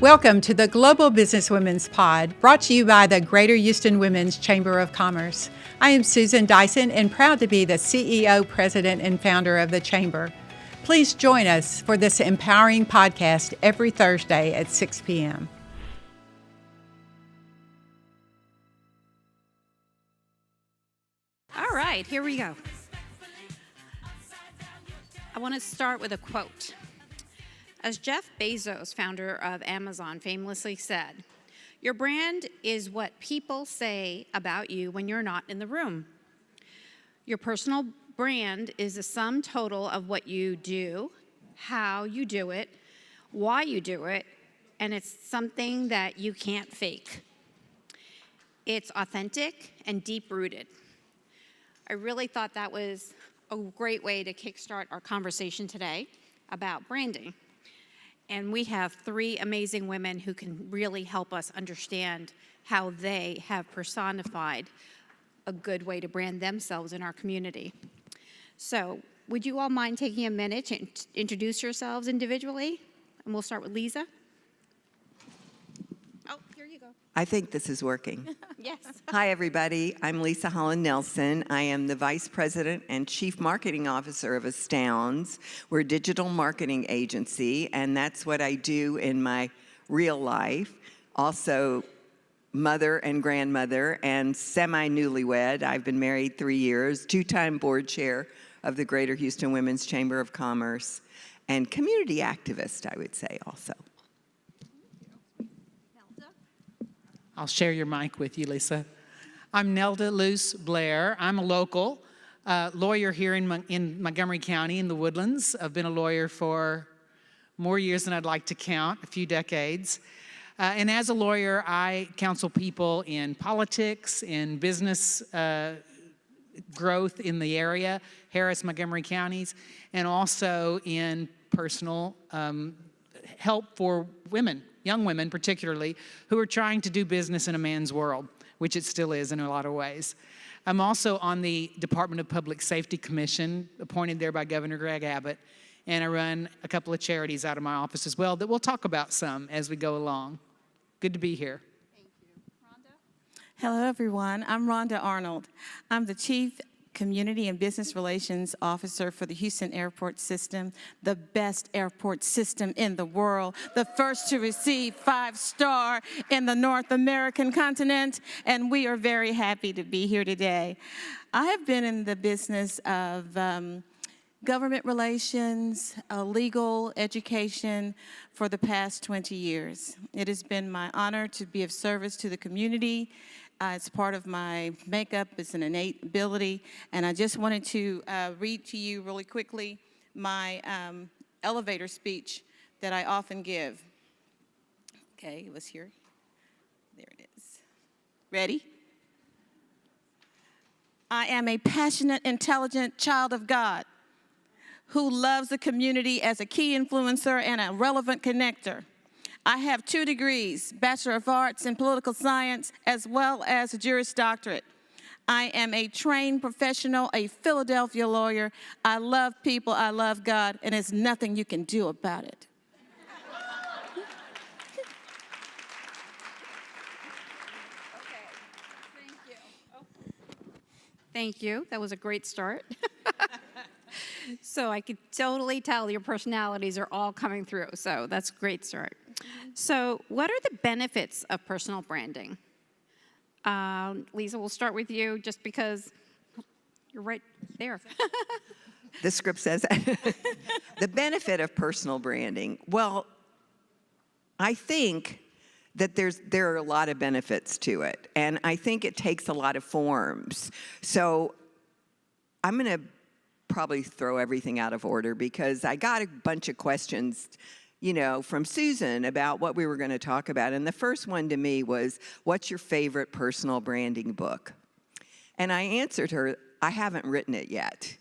Welcome to the Global Business Women's Pod, brought to you by the Greater Houston Women's Chamber of Commerce. I am Susan Dyson and proud to be the CEO, President, and founder of the Chamber. Please join us for this empowering podcast every Thursday at 6 p.m. All right, here we go. I want to start with a quote. As Jeff Bezos, founder of Amazon, famously said, "Your brand is what people say about you when you're not in the room. Your personal brand is the sum total of what you do, how you do it, why you do it, and it's something that you can't fake. It's authentic and deep-rooted." I really thought that was a great way to kickstart our conversation today about branding. And we have three amazing women who can really help us understand how they have personified a good way to brand themselves in our community. So would you all mind taking a minute to introduce yourselves individually? And we'll start with Lisa. Oh, here you go. I think this is working. Yes. Hi, everybody. I'm Lisa Holland Nelson. I am the Vice President and Chief Marketing Officer of Astounds. We're a digital marketing agency, and that's what I do in my real life. Also, mother and grandmother and semi-newlywed. I've been married 3 years, two-time board chair of the Greater Houston Women's Chamber of Commerce, and community activist, I would say, also. I'll share your mic with you, Lisa. I'm Nelda Luce Blair. I'm a local lawyer here in Montgomery County in the Woodlands. I've been a lawyer for more years than I'd like to count, a few decades. And as a lawyer, I counsel people in politics, in business growth in the area, Harris, Montgomery counties, and also in personal help for women, young women particularly, who are trying to do business in a man's world, which it still is in a lot of ways. I'm also on the Department of Public Safety Commission, appointed there by Governor Greg Abbott, and I run a couple of charities out of my office as well that we'll talk about some as we go along. Good to be here. Thank you. Rhonda? Hello, everyone. I'm Rhonda Arnold. I'm the Chief Community and Business Relations Officer for the Houston Airport System, the best airport system in the world, the first to receive 5-star in the North American continent, and we are very happy to be here today. I have been in the business of government relations, legal education for the past 20 years. It has been my honor to be of service to the community. It's part of my makeup. It's an innate ability. And I just wanted to read to you really quickly my elevator speech that I often give. Okay, it was here. There it is. Ready? I am a passionate, intelligent child of God who loves the community as a key influencer and a relevant connector. I have 2 degrees, Bachelor of Arts in Political Science, as well as a Juris Doctorate. I am a trained professional, a Philadelphia lawyer. I love people, I love God, and there's nothing you can do about it. Thank you. That was a great start. So I could totally tell your personalities are all coming through. So that's a great start. So what are the benefits of personal branding? Lisa, we'll start with you just because you're right there. The script says the benefit of personal branding. Well, I think that there are a lot of benefits to it, and I think it takes a lot of forms. So I'm going to probably throw everything out of order because I got a bunch of questions, you know, from Susan about what we were going to talk about. And the first one to me was, what's your favorite personal branding book? And I answered her, I haven't written it yet.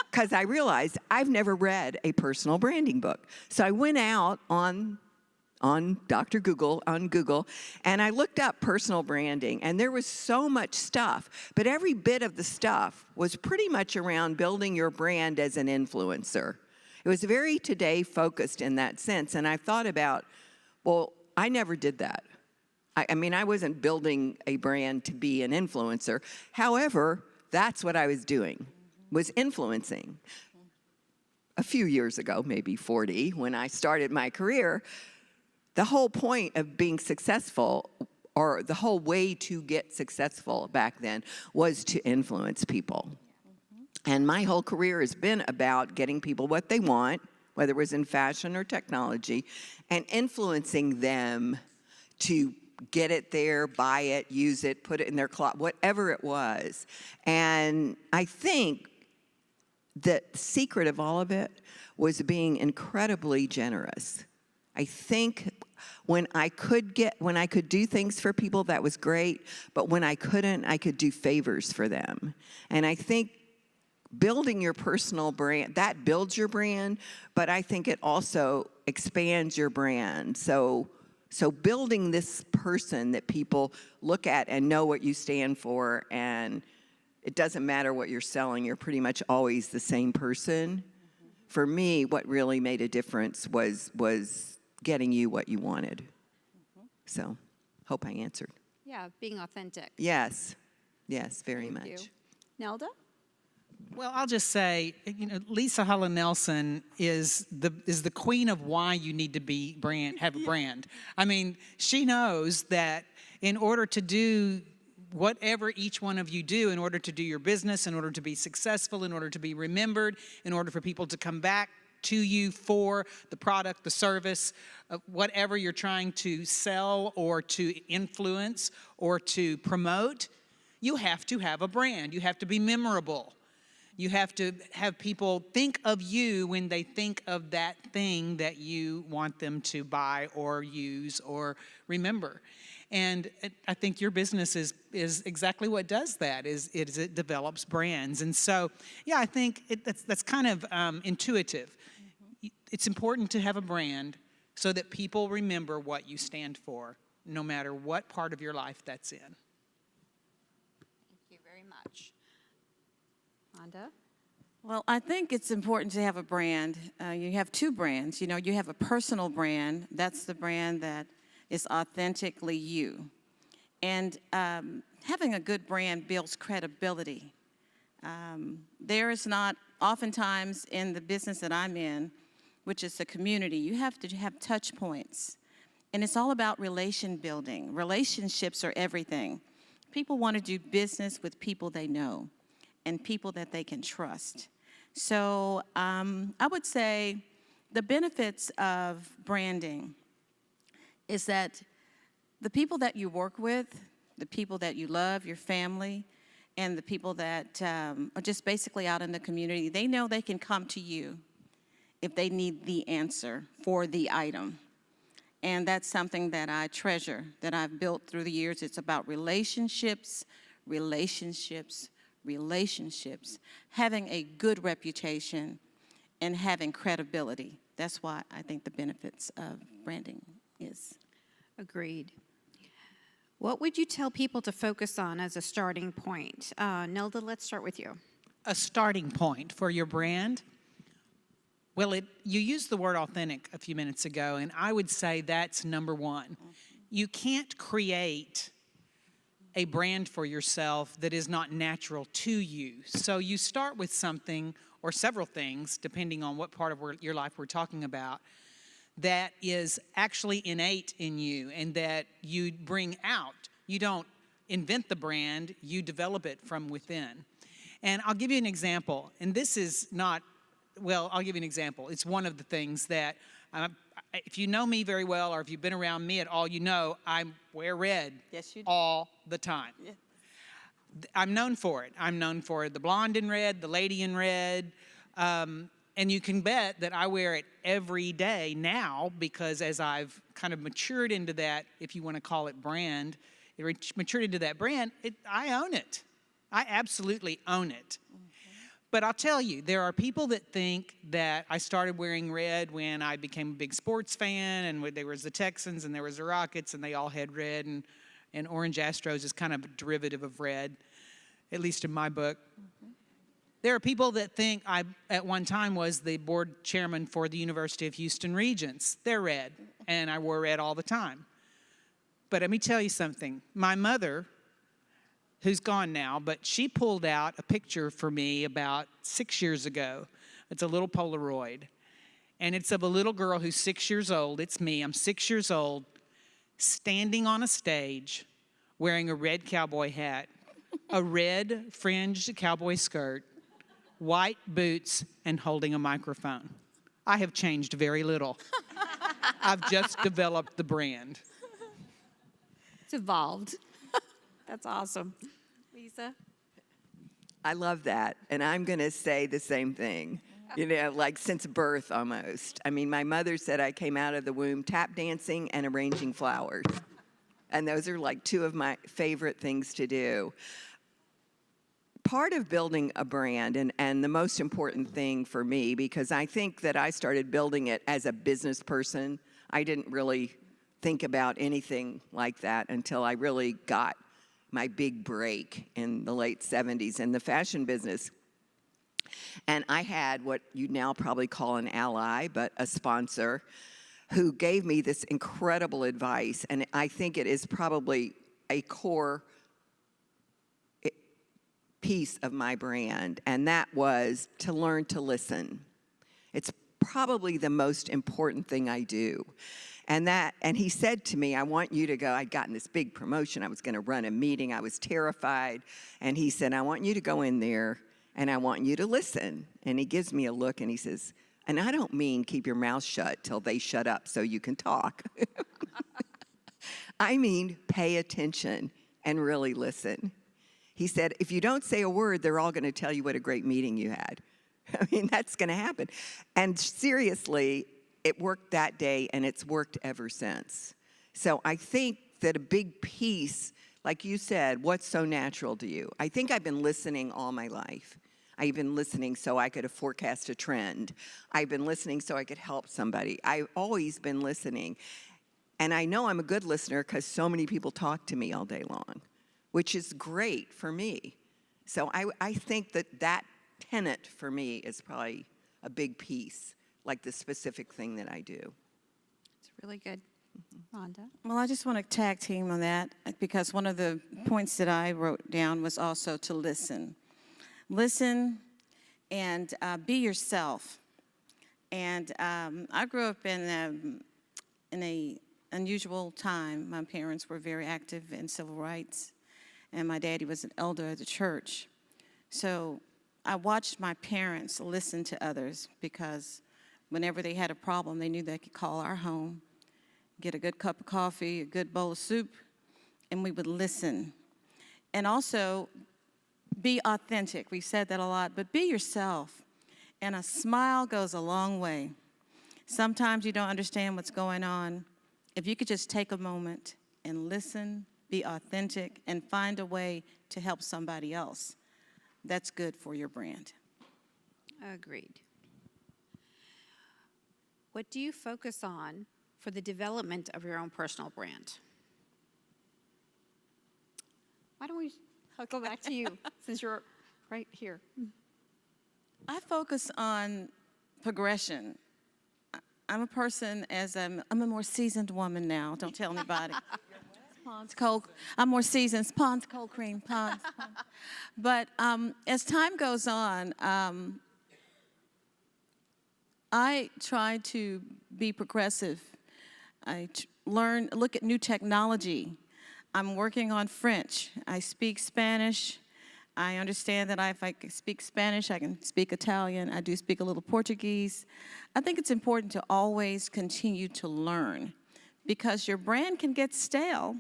Because I realized I've never read a personal branding book. So I went out on Google, and I looked up personal branding, and there was so much stuff, but every bit of the stuff was pretty much around building your brand as an influencer. It was very today focused in that sense, and I thought about, well, I never did that. I mean, I wasn't building a brand to be an influencer. However, that's what I was doing, was influencing. A few years ago, maybe 40, when I started my career, the whole point of being successful, or the whole way to get successful back then, was to influence people. And my whole career has been about getting people what they want, whether it was in fashion or technology, and influencing them to get it there, buy it, use it, put it in their closet, whatever it was. And I think the secret of all of it was being incredibly generous. I think when I could do things for people, that was great, but when I couldn't, I could do favors for them. And I think building your personal brand, that builds your brand, but I think it also expands your brand. So building this person that people look at and know what you stand for, and it doesn't matter what you're selling, you're pretty much always the same person. For me, what really made a difference was getting you what you wanted. So, hope I answered. Yeah, being authentic. Yes, very Thank much. you. Nelda? Well, I'll just say, Lisa Holland Nelson is the queen of why you need to have a brand. I mean, she knows that in order to do whatever each one of you do, in order to do your business, in order to be successful, in order to be remembered, in order for people to come back to you for the product, the service, whatever you're trying to sell or to influence or to promote, you have to have a brand. You have to be memorable. You have to have people think of you when they think of that thing that you want them to buy or use or remember. And I think your business is exactly what does that, it develops brands. And so, yeah, I think that's kind of intuitive. It's important to have a brand so that people remember what you stand for, no matter what part of your life that's in. Thank you very much. Rhonda? Well, I think it's important to have a brand. You have two brands. You have a personal brand. That's the brand that is authentically you. And having a good brand builds credibility. There is not, oftentimes in the business that I'm in, which is the community, you have to have touch points. And it's all about relation building. Relationships are everything. People want to do business with people they know and people that they can trust. So I would say the benefits of branding is that the people that you work with, the people that you love, your family, and the people that are just basically out in the community, they know they can come to you if they need the answer for the item. And that's something that I treasure, that I've built through the years. It's about relationships, relationships, relationships, having a good reputation, and having credibility. That's why I think the benefits of branding is. Agreed. What would you tell people to focus on as a starting point? Nelda, let's start with you. A starting point for your brand? Well, you used the word authentic a few minutes ago, and I would say that's number one. You can't create a brand for yourself that is not natural to you. So you start with something or several things, depending on what part of your life we're talking about, that is actually innate in you and that you bring out. You don't invent the brand, you develop it from within. And I'll give you an example, and this is not, well, I'll give you an example. It's one of the things that, if you know me very well or if you've been around me at all, you know I wear red all the time. Yeah. I'm known for it. I'm known for the blonde in red, the lady in red, and you can bet that I wear it every day now because as I've kind of matured into that, if you want to call it brand, matured into that brand, I own it. I absolutely own it. But I'll tell you, there are people that think that I started wearing red when I became a big sports fan, and there was the Texans and there was the Rockets, and they all had red, and orange Astros is kind of a derivative of red, at least in my book. There are people that think I, at one time, was the board chairman for the University of Houston Regents. They're red, and I wore red all the time. But let me tell you something. My mother, who's gone now, but she pulled out a picture for me about 6 years ago. It's a little Polaroid. And it's of a little girl who's 6 years old. It's me. I'm 6 years old, standing on a stage wearing a red cowboy hat, a red fringed cowboy skirt, white boots, and holding a microphone. I have changed very little. I've just developed the brand. It's evolved. That's awesome. Lisa? I love that, and I'm going to say the same thing. You know, like since birth almost. I mean, my mother said I came out of the womb tap dancing and arranging flowers. And those are like two of my favorite things to do. Part of building a brand, and the most important thing for me, because I think that I started building it as a business person. I didn't really think about anything like that until I really got my big break in the late 70s in the fashion business. And I had what you now probably call an ally, but a sponsor, who gave me this incredible advice. And I think it is probably a core piece of my brand. And that was to learn to listen. It's probably the most important thing I do. And he said to me, I want you to go. I'd gotten this big promotion. I was going to run a meeting. I was terrified. And he said, I want you to go in there and I want you to listen. And he gives me a look and he says, and I don't mean keep your mouth shut till they shut up so you can talk. I mean pay attention and really listen. He said, if you don't say a word, they're all going to tell you what a great meeting you had. I mean, that's going to happen. And seriously, it worked that day and it's worked ever since. So I think that a big piece, like you said, what's so natural to you? I think I've been listening all my life. I've been listening so I could forecast a trend. I've been listening so I could help somebody. I've always been listening. And I know I'm a good listener because so many people talk to me all day long, which is great for me. So I think that tenet for me is probably a big piece, like the specific thing that I do. It's really good. Rhonda? Well, I just want to tag team on that because one of the points that I wrote down was also to listen. Listen and be yourself. And I grew up in an unusual time. My parents were very active in civil rights, and my daddy was an elder at the church. So I watched my parents listen to others because whenever they had a problem, they knew they could call our home, get a good cup of coffee, a good bowl of soup, and we would listen. And also, be authentic. We've said that a lot, but be yourself. And a smile goes a long way. Sometimes you don't understand what's going on. If you could just take a moment and listen, be authentic, and find a way to help somebody else, that's good for your brand. Agreed. What do you focus on for the development of your own personal brand? Why don't we go back to you since you're right here? I focus on progression. I'm a person, I'm a more seasoned woman now. Don't tell anybody. Pond's cold. I'm more seasoned. Pond's cold cream. Pond's. But as time goes on, I try to be progressive. I look at new technology. I'm working on French. I speak Spanish. I understand that if I can speak Spanish, I can speak Italian. I do speak a little Portuguese. I think it's important to always continue to learn because your brand can get stale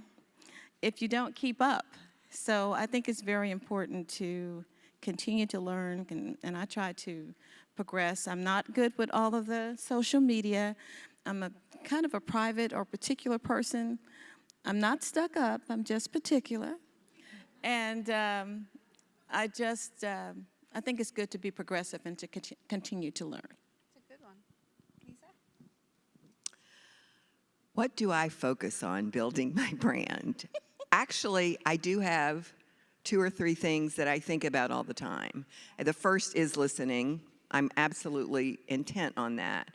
if you don't keep up. So I think it's very important to continue to learn, and I try to progress. I'm not good with all of the social media. I'm a kind of a private or particular person. I'm not stuck up, I'm just particular. And I think it's good to be progressive and to continue to learn. That's a good one. Lisa? What do I focus on building my brand? Actually, I do have 2 or 3 things that I think about all the time. The first is listening. I'm absolutely intent on that.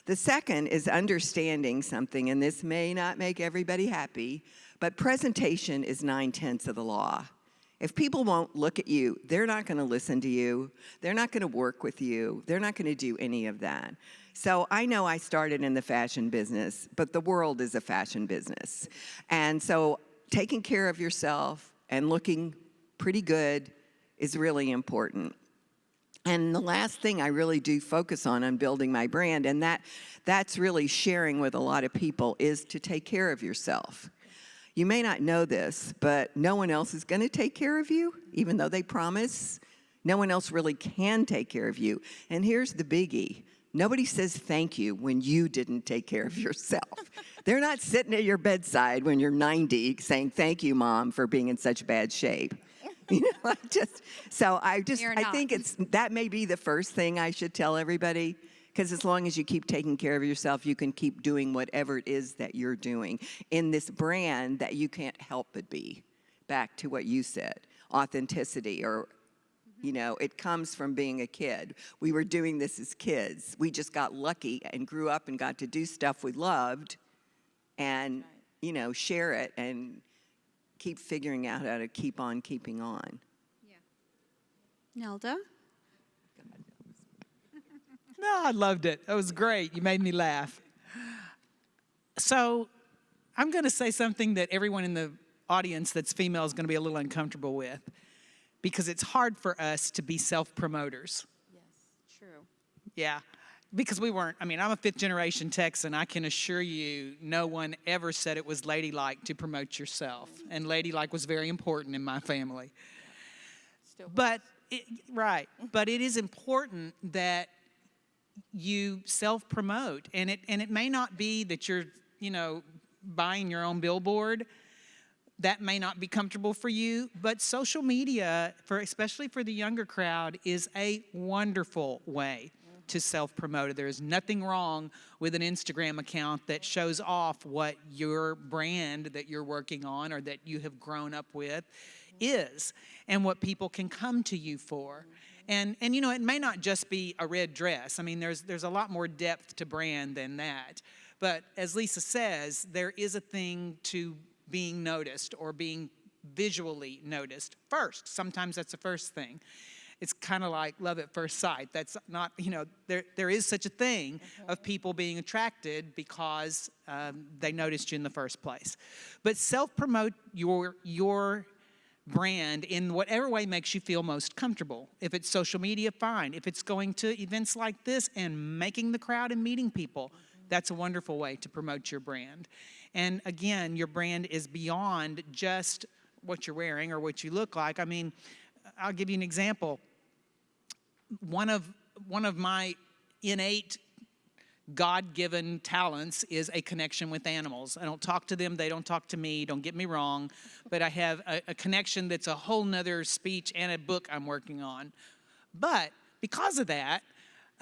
The second is understanding something, and this may not make everybody happy, but presentation is 9/10 of the law. If people won't look at you, they're not going to listen to you. They're not going to work with you. They're not going to do any of that. So I know I started in the fashion business, but the world is a fashion business. And so taking care of yourself and looking pretty good is really important. And the last thing I really do focus on building my brand, and that's really sharing with a lot of people, is to take care of yourself. You may not know this, but no one else is going to take care of you, even though they promise. No one else really can take care of you. And here's the biggie. Nobody says thank you when you didn't take care of yourself. They're not sitting at your bedside when you're 90 saying, thank you, Mom, for being in such bad shape. You know, I think that may be the first thing I should tell everybody, because as long as you keep taking care of yourself, you can keep doing whatever it is that you're doing in this brand that you can't help but be. Back to what you said, authenticity, or, you know, it comes from being a kid. We were doing this as kids. We just got lucky and grew up and got to do stuff we loved and, you know, share it and keep figuring out how to keep on keeping on. Yeah. Nelda? No, I loved it. It was great. You made me laugh. So I'm going to say something that everyone in the audience that's female is going to be a little uncomfortable with, because it's hard for us to be self-promoters. Yes, true. Yeah, because we weren't. I mean, I'm a fifth-generation Texan. I can assure you no one ever said it was ladylike to promote yourself. And ladylike was very important in my family. But it is important that you self-promote. And it may not be that you're, you know, buying your own billboard. That may not be comfortable for you, but social media, especially for the younger crowd, is a wonderful way to self-promote. There is nothing wrong with an Instagram account that shows off what your brand that you're working on or that you have grown up with is and what people can come to you for. And you know, it may not just be a red dress. I mean, there's a lot more depth to brand than that. But as Lisa says, there is a thing to being noticed or being visually noticed first. Sometimes that's the first thing. It's kind of like love at first sight. That's not, you know, there is such a thing of people being attracted because they noticed you in the first place. But self-promote your brand in whatever way makes you feel most comfortable. If it's social media, fine. If it's going to events like this and making the crowd and meeting people, that's a wonderful way to promote your brand. And again, your brand is beyond just what you're wearing or what you look like. I mean, I'll give you an example. One of my innate God-given talents is a connection with animals. I don't talk to them, they don't talk to me, don't get me wrong, but I have a connection that's a whole nother speech and a book I'm working on. But because of that,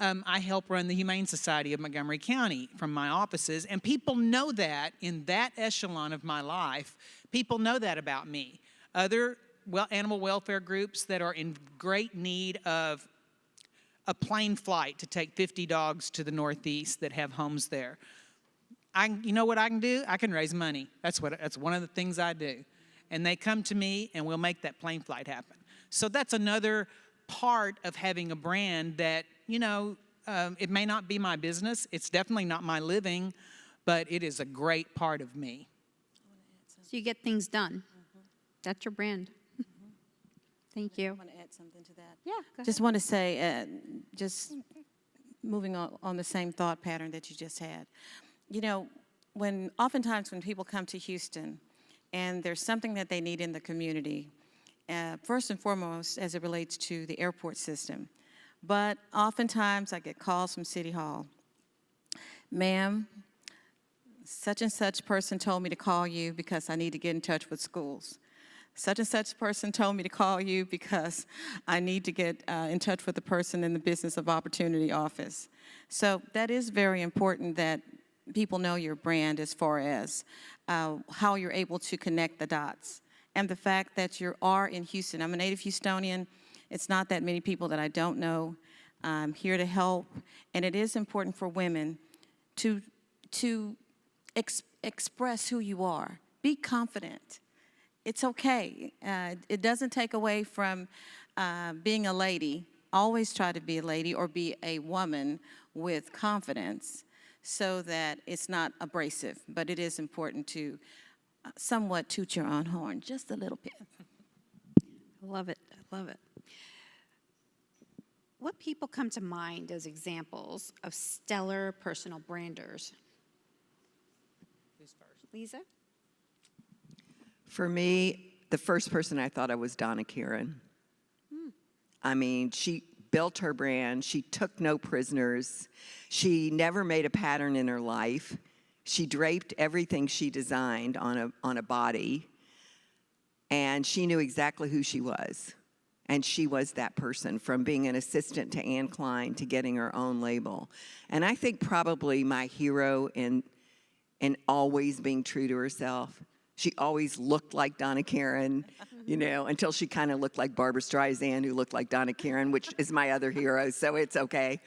I help run the Humane Society of Montgomery County from my offices, and people know that in that echelon of my life, people know that about me. Other animal welfare groups that are in great need of a plane flight to take 50 dogs to the Northeast that have homes there. You know what I can do? I can raise money. That's one of the things I do. And they come to me and we'll make that plane flight happen. So that's another part of having a brand that, you know, it may not be my business. It's definitely not my living, but it is a great part of me. So you get things done. That's your brand. Thank you. I want to add something to that. Yeah, go Just want to say, just moving on the same thought pattern that you just had. You know, oftentimes when people come to Houston and there's something that they need in the community, first and foremost as it relates to the airport system, but oftentimes I get calls from City Hall. Ma'am, such and such person told me to call you because I need to get in touch with schools. Such and such person told me to call you because I need to get in touch with the person in the Business of Opportunity office. So that is very important that people know your brand as far as how you're able to connect the dots. And the fact that you are in Houston. I'm a native Houstonian. It's not that many people that I don't know. I'm here to help, and it is important for women to express who you are. Be confident. It's okay. It doesn't take away from being a lady. Always try to be a lady or be a woman with confidence so that it's not abrasive. But it is important to somewhat toot your own horn, just a little bit. I love it. I love it. What people come to mind as examples of stellar personal branders? Who's first? Lisa? For me, the first person I thought of was Donna Kieran. I mean, she built her brand. She took no prisoners. She never made a pattern in her life. She draped everything she designed on a body, and she knew exactly who she was. And she was that person, from being an assistant to Anne Klein to getting her own label. And I think probably my hero in always being true to herself. She always looked like Donna Kieran, you know, until she kind of looked like Barbara Streisand, who looked like Donna Kieran, which is my other hero, so it's okay.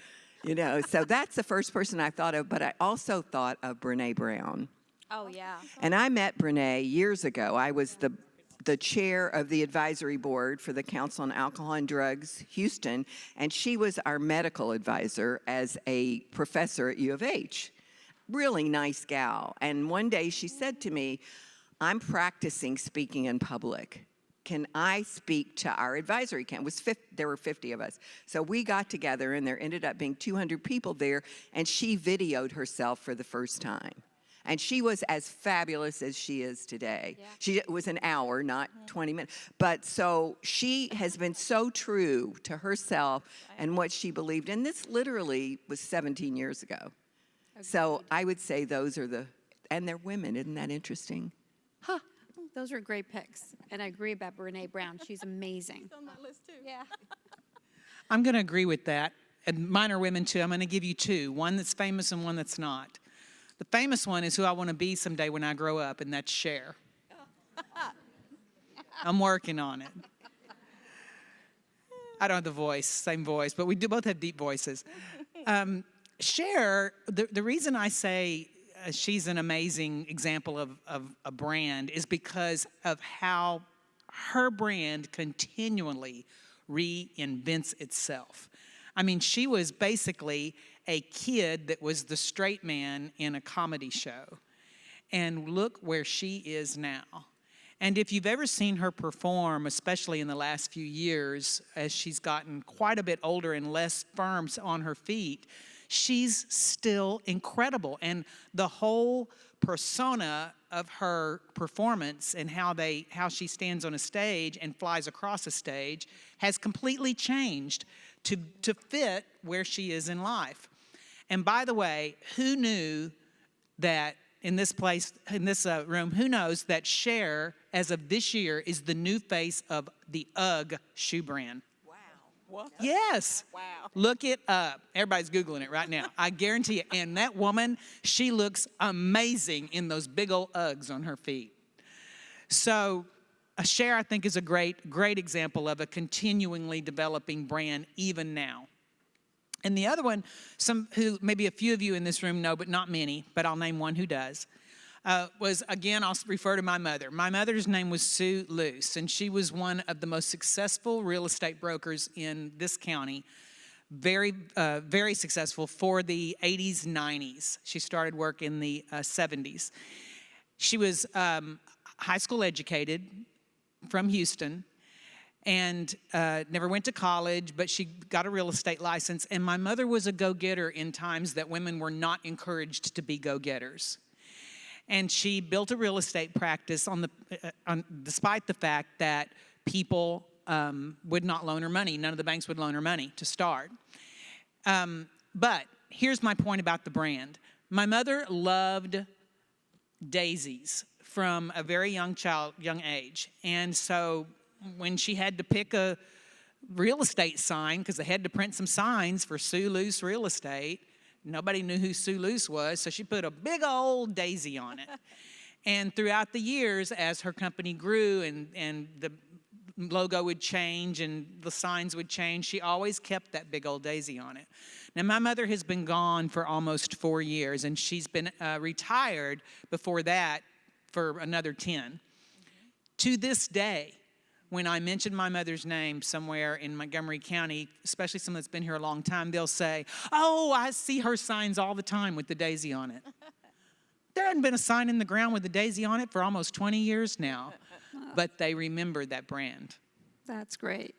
You know, so that's the first person I thought of, but I also thought of Brene Brown. Oh, yeah. And I met Brene years ago. I was the chair of the advisory board for the Council on Alcohol and Drugs, Houston, and she was our medical advisor as a professor at U of H. Really nice gal. And one day she said to me, I'm practicing speaking in public. Can I speak to our advisory council? There were 50 of us. So we got together, and there ended up being 200 people there, and she videoed herself for the first time. And she was as fabulous as she is today. Yeah. It was an hour, not 20 minutes. But so she has been so true to herself and what she believed. And this literally was 17 years ago. Okay. So I would say those are and they're women. Isn't that interesting? Huh. Those are great picks. And I agree about Brene Brown. She's amazing. She's on that list, too. Yeah. I'm going to agree with that. And mine are women, too. I'm going to give you two, one that's famous and one that's not. The famous one is who I want to be someday when I grow up, and that's Cher. I'm working on it. I don't have the voice, same voice, but we do both have deep voices. Cher, the reason I say she's an amazing example of a brand is because of how her brand continually reinvents itself. I mean, she was basically a kid that was the straight man in a comedy show. And look where she is now. And if you've ever seen her perform, especially in the last few years, as she's gotten quite a bit older and less firm on her feet, she's still incredible. And the whole persona of her performance and how she stands on a stage and flies across a stage has completely changed to fit where she is in life. And by the way, who knew that in this place, in this room, who knows that Cher, as of this year, is the new face of the UGG shoe brand? Wow. What? Yes. Wow. Look it up. Everybody's Googling it right now. I guarantee you. And that woman, she looks amazing in those big old Uggs on her feet. So Cher, I think, is a great example of a continually developing brand even now. And the other one, who maybe a few of you in this room know, but not many, but I'll name one who does, was, again, I'll refer to my mother. My mother's name was Sue Luce, and she was one of the most successful real estate brokers in this county. Very, very successful for the 80s, 90s. She started work in the 70s. She was high school educated from Houston, and never went to college, but she got a real estate license. And my mother was a go-getter in times that women were not encouraged to be go-getters. And she built a real estate practice despite the fact that people would not loan her money. None of the banks would loan her money to start. But here's my point about the brand. My mother loved daisies from a very young age. And so when she had to pick a real estate sign, because they had to print some signs for Sue Luce Real Estate, nobody knew who Sue Luce was, so she put a big old daisy on it. And throughout the years, as her company grew and the logo would change and the signs would change, she always kept that big old daisy on it. Now, my mother has been gone for almost 4 years, and she's been retired before that for another 10. To this day, when I mention my mother's name somewhere in Montgomery County, especially someone that's been here a long time, they'll say, "Oh, I see her signs all the time with the daisy on it." There hadn't been a sign in the ground with the daisy on it for almost 20 years now, but they remembered that brand. That's great.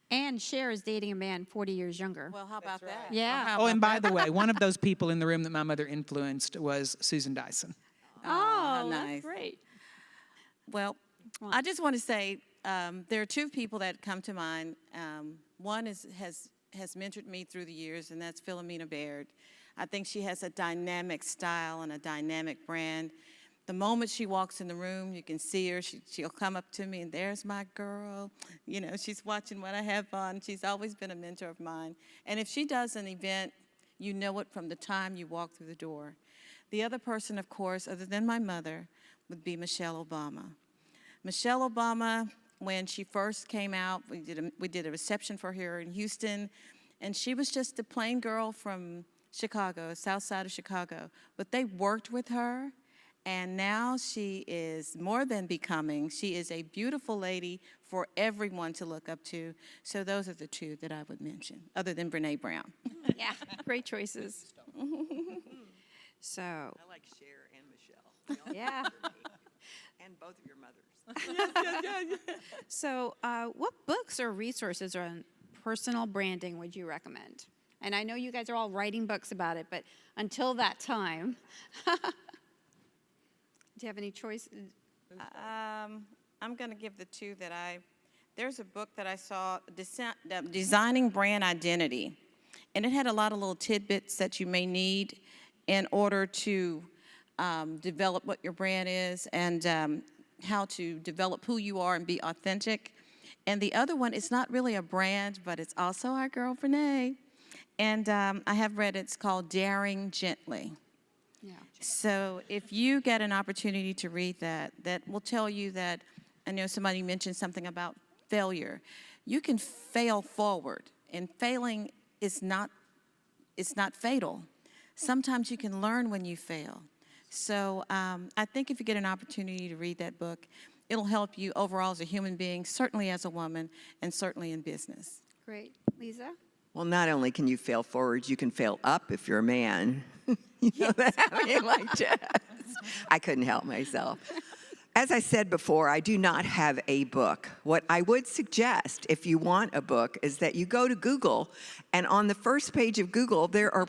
And Cher is dating a man 40 years younger. Well, how about that? Yeah. Oh, and by the way, one of those people in the room that my mother influenced was Susan Dyson. Oh, nice. that's great. Well, I just want to say there are two people that come to mind. One has mentored me through the years, and that's Philomena Baird. I think she has a dynamic style and a dynamic brand. The moment she walks in the room, you can see her. She'll come up to me, and there's my girl. You know, she's watching what I have on. She's always been a mentor of mine. And if she does an event, you know it from the time you walk through the door. The other person, of course, other than my mother, would be Michelle Obama. Michelle Obama, when she first came out, we did a reception for her in Houston, and she was just a plain girl from Chicago, south side of Chicago. But they worked with her, and now she is more than becoming. She is a beautiful lady for everyone to look up to. So those are the two that I would mention, other than Brene Brown. Yeah, great choices. So, I like Cher and Michelle. yeah. And both of your mothers. So, what books or resources on personal branding would you recommend? And I know you guys are all writing books about it, but until that time, do you have any choice? I'm going to give the two that there's a book that I saw, Designing Brand Identity, and it had a lot of little tidbits that you may need in order to develop what your brand is and how to develop who you are and be authentic. And the other one, it's not really a brand, but it's also our girl, Brene. And I have read it's called Daring Gently. Yeah. So if you get an opportunity to read that, that will tell you that, I know somebody mentioned something about failure. You can fail forward, and failing is not fatal. Sometimes you can learn when you fail. So I think if you get an opportunity to read that book, it'll help you overall as a human being, certainly as a woman, and certainly in business. Great. Lisa? Well, not only can you fail forward, you can fail up if you're a man. You know that? I mean, like, just, I couldn't help myself. As I said before, I do not have a book. What I would suggest, if you want a book, is that you go to Google, and on the first page of Google, there are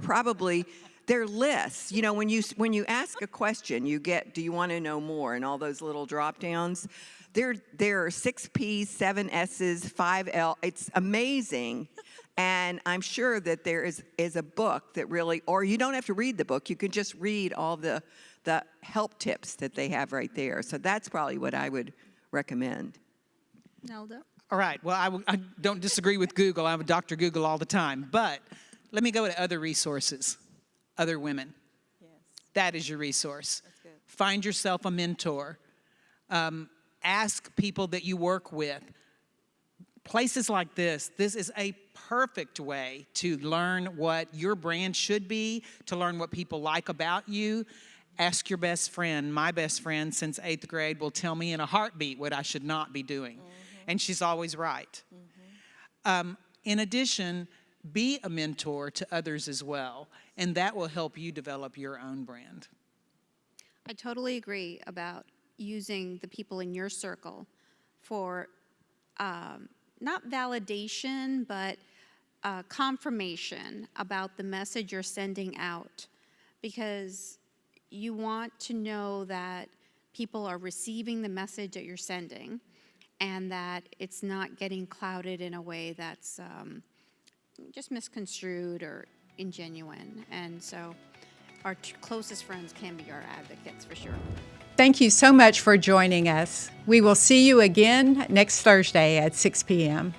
lists. You know, when you ask a question, you get, do you want to know more, and all those little drop downs. There are 6 P's, 7 S's, 5 L. It's amazing. And I'm sure that there is a book that really, or you don't have to read the book, you can just read all the help tips that they have right there. So that's probably what I would recommend. Nelda? All right, well, I don't disagree with Google. I'm a Dr. Google all the time. But let me go to other resources, other women. Yes. That is your resource. That's good. Find yourself a mentor. Ask people that you work with. Places like this is a perfect way to learn what your brand should be, to learn what people like about you. Ask your best friend. My best friend since 8th grade will tell me in a heartbeat what I should not be doing. Mm-hmm. And she's always right. Mm-hmm. In addition, be a mentor to others as well, and that will help you develop your own brand. I totally agree about using the people in your circle for not validation, but confirmation about the message you're sending out, because you want to know that people are receiving the message that you're sending and that it's not getting clouded in a way that's just misconstrued or ingenuine. And so our closest friends can be our advocates for sure. Thank you so much for joining us. We will see you again next Thursday at 6 p.m.